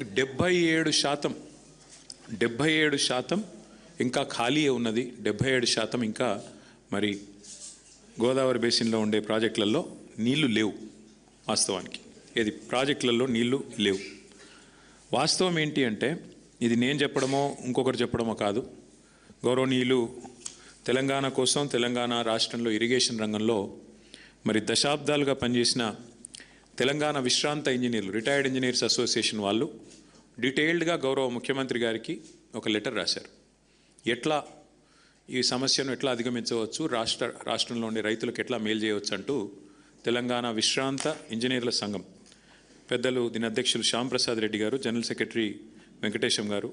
77% 77% ఇంకా ఖాళీ ఉన్నది. 77% ఇంకా మరి గోదావరి బేసిన్లో ఉండే ప్రాజెక్టులలో నీళ్లు లేవు. వాస్తవానికి ఇది ప్రాజెక్టులలో నీళ్లు లేవు. వాస్తవం ఏంటి అంటే ఇది నేను చెప్పడమో ఇంకొకరు చెప్పడమో కాదు. గౌరవనీయులు తెలంగాణ కోసం తెలంగాణ రాష్ట్రంలో ఇరిగేషన్ రంగంలో మరి దశాబ్దాలుగా పనిచేసిన తెలంగాణ విశ్రాంత ఇంజనీర్లు రిటైర్డ్ ఇంజనీర్స్ అసోసియేషన్ వాళ్ళు డీటెయిల్డ్గా గౌరవ ముఖ్యమంత్రి గారికి ఒక లెటర్ రాశారు. ఎట్లా ఈ సమస్యను ఎట్లా అధిగమించవచ్చు, రాష్ట్రంలో ఉండే రైతులకు ఎట్లా మేలు చేయవచ్చు అంటూ తెలంగాణ విశ్రాంత ఇంజనీర్ల సంఘం పెద్దలు దీని అధ్యక్షులు శ్యామ్ ప్రసాద్ రెడ్డి గారు, జనరల్ సెక్రటరీ వెంకటేశం గారు,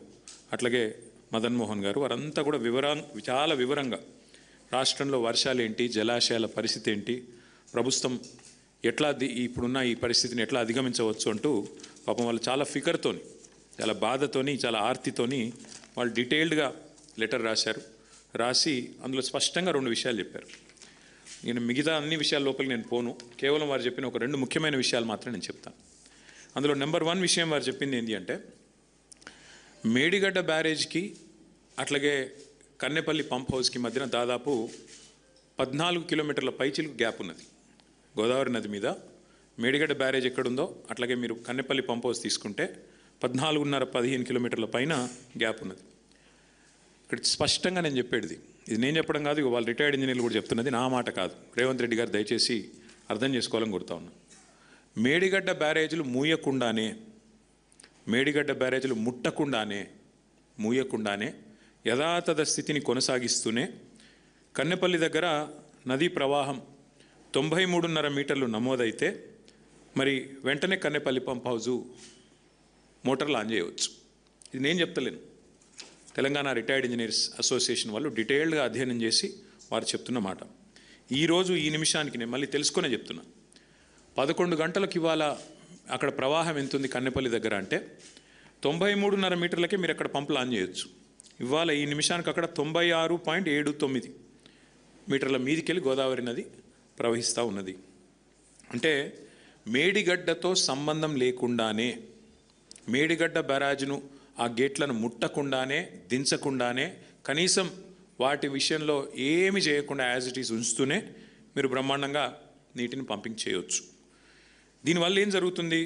అట్లాగే మదన్ మోహన్ గారు, వారంతా కూడా చాలా వివరంగా రాష్ట్రంలో వర్షాలు ఏంటి, జలాశయాల పరిస్థితి ఏంటి, ప్రభుత్వం ఎట్లా ఇప్పుడున్న ఈ పరిస్థితిని ఎట్లా అధిగమించవచ్చు అంటూ పాపం వాళ్ళు చాలా ఫికర్తోని, చాలా బాధతోని, చాలా ఆర్తితోని వాళ్ళు డీటెయిల్డ్గా లెటర్ రాశారు. రాసి అందులో స్పష్టంగా 2 విషయాలు చెప్పారు. నేను మిగతా అన్ని విషయాల లోపలికి నేను పోను, కేవలం వారు చెప్పిన ఒక 2 ముఖ్యమైన విషయాలు మాత్రం నేను చెప్తాను. అందులో నెంబర్ 1 విషయం వారు చెప్పింది ఏంటి అంటే మేడిగడ్డ బ్యారేజ్కి అట్లాగే కన్నెపల్లి పంప్ హౌస్కి మధ్యన దాదాపు 14 కిలోమీటర్ల పైచిలకు గ్యాప్ ఉన్నది. గోదావరి నది మీద మేడిగడ్డ బ్యారేజ్ ఎక్కడుందో అట్లాగే మీరు కన్నెపల్లి పంప్ హౌస్ తీసుకుంటే 14.5-15 కిలోమీటర్ల పైన గ్యాప్ ఉన్నది. ఇక్కడ స్పష్టంగా నేను చెప్పేది ఇది నేను చెప్పడం కాదు, వాళ్ళు రిటైర్డ్ ఇంజనీర్లు కూడా చెప్తున్నది, నా మాట కాదు. రేవంత్ రెడ్డి గారు దయచేసి అర్థం చేసుకోవాలని కోరుతా ఉన్నా. మేడిగడ్డ బ్యారేజీలు మూయకుండానే, మేడిగడ్డ బ్యారేజీలు మూయకుండానే యథాతథ స్థితిని కొనసాగిస్తూనే కన్నెపల్లి దగ్గర నదీ ప్రవాహం 93.5 మీటర్లు నమోదైతే మరి వెంటనే కన్నెపల్లి పంప్ హౌజు మోటార్లు ఆన్ చేయవచ్చు. ఇది నేను చెప్తలేను, తెలంగాణ రిటైర్డ్ ఇంజనీర్స్ అసోసియేషన్ వాళ్ళు డీటెయిల్డ్గా అధ్యయనం చేసి వారు చెప్తున్న మాట. ఈరోజు ఈ నిమిషానికి నేను మళ్ళీ తెలుసుకునే చెప్తున్నా. 11 గంటలకు ఇవాళ అక్కడ ప్రవాహం ఎంత ఉంది కన్నెపల్లి దగ్గర అంటే 93.5 మీటర్లకే మీరు అక్కడ పంపులు ఆన్ చేయొచ్చు. ఇవాళ ఈ నిమిషానికి అక్కడ 96.79 మీటర్ల మీదికెళ్ళి గోదావరి నది ప్రవహిస్తూ ఉన్నది. అంటే మేడిగడ్డతో సంబంధం లేకుండానే, మేడిగడ్డ బ్యారాజ్ను ఆ గేట్లను ముట్టకుండానే, దించకుండానే, కనీసం వాటి విషయంలో ఏమి చేయకుండా యాజ్ ఇట్ ఈజ్ ఉంచుతూనే మీరు బ్రహ్మాండంగా నీటిని పంపింగ్ చేయవచ్చు. దీనివల్ల ఏం జరుగుతుంది?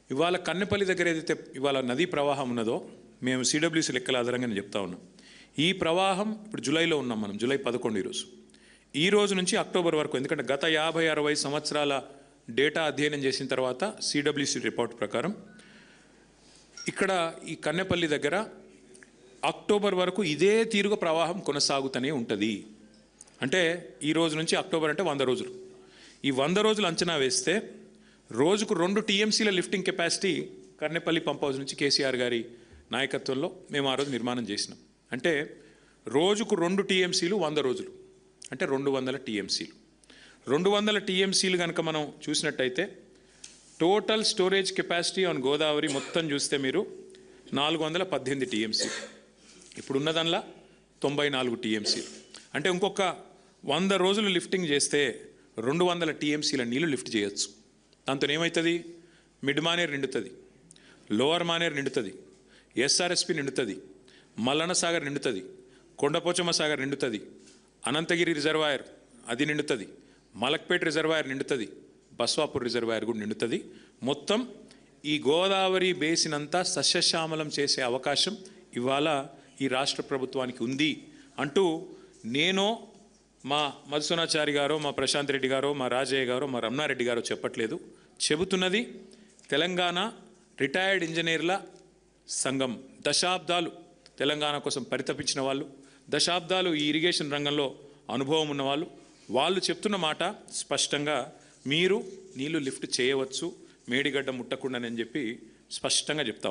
ఇవాళ కన్నెపల్లి దగ్గర ఏదైతే ఇవాళ నదీ ప్రవాహం ఉన్నదో, మేము సిడబ్ల్యూసీ లెక్కల ఆధారంగా నేను చెప్తా ఉన్నాం. ఈ ప్రవాహం ఇప్పుడు జూలైలో ఉన్నాం, మనం జూలై 11 ఈ రోజు నుంచి అక్టోబర్ వరకు, ఎందుకంటే గత 50-60 సంవత్సరాల డేటా అధ్యయనం చేసిన తర్వాత సిడబ్ల్యూసీ రిపోర్ట్ ప్రకారం ఇక్కడ ఈ కన్నెపల్లి దగ్గర అక్టోబర్ వరకు ఇదే తీరుగా ప్రవాహం కొనసాగుతూనే ఉంటుంది. అంటే ఈ రోజు నుంచి అక్టోబర్ అంటే 100 రోజులు. ఈ 100 రోజులు అంచనా వేస్తే రోజుకు 2 టీఎంసీల lifting capacity Kannepalli pump house నుంచి కేసీఆర్ గారి నాయకత్వంలో మేము ఆ రోజు నిర్మాణం చేసినాం. అంటే రోజుకు 2 టీఎంసీలు 100 రోజులు అంటే 200 టీఎంసీలు. 200 టీఎంసీలు కనుక మనం చూసినట్టయితే total storage capacity on Godavari మొత్తం చూస్తే మీరు 418 టీఎంసీ, ఇప్పుడున్న దానిలో 94 టీఎంసీలు. అంటే ఇంకొక 100 రోజులు లిఫ్టింగ్ చేస్తే 200 టీఎంసీల నీళ్లు లిఫ్ట్ చేయొచ్చు. దాంతో ఏమవుతుంది? మిడ్ మానేర్ నిండుతుంది, లోవర్ మానేర్ నిండుతుంది, ఎస్ఆర్ఎస్పి నిండుతుంది, మల్లన్న సాగర్ నిండుతుంది, కొండపోచమ్మ సాగర్ నిండుతుంది, అనంతగిరి రిజర్వాయర్ అది నిండుతుంది, మలక్పేట్ రిజర్వాయర్ నిండుతుంది, బస్వాపూర్ రిజర్వాయర్ కూడా నిండుతుంది. మొత్తం ఈ గోదావరి బేసిన్ అంతా సస్యశ్యామలం చేసే అవకాశం ఇవాళ ఈ రాష్ట్ర ప్రభుత్వానికి ఉంది అంటూ నేను, మా మధుసూనాచారి గారో, మా ప్రశాంత్ రెడ్డి గారో, మా రాజయ్య గారో, మా రమణారెడ్డి గారో చెప్పట్లేదు, చెబుతున్నది తెలంగాణ రిటైర్డ్ ఇంజనీర్ల సంఘం. దశాబ్దాలు తెలంగాణ కోసం పరితపించిన వాళ్ళు, దశాబ్దాలు ఈ ఇరిగేషన్ రంగంలో అనుభవం ఉన్నవాళ్ళు, వాళ్ళు చెప్తున్న మాట స్పష్టంగా మీరు నీళ్లు లిఫ్ట్ చేయవచ్చు మేడిగడ్డ ముట్టకుండానని చెప్పి స్పష్టంగా చెప్తా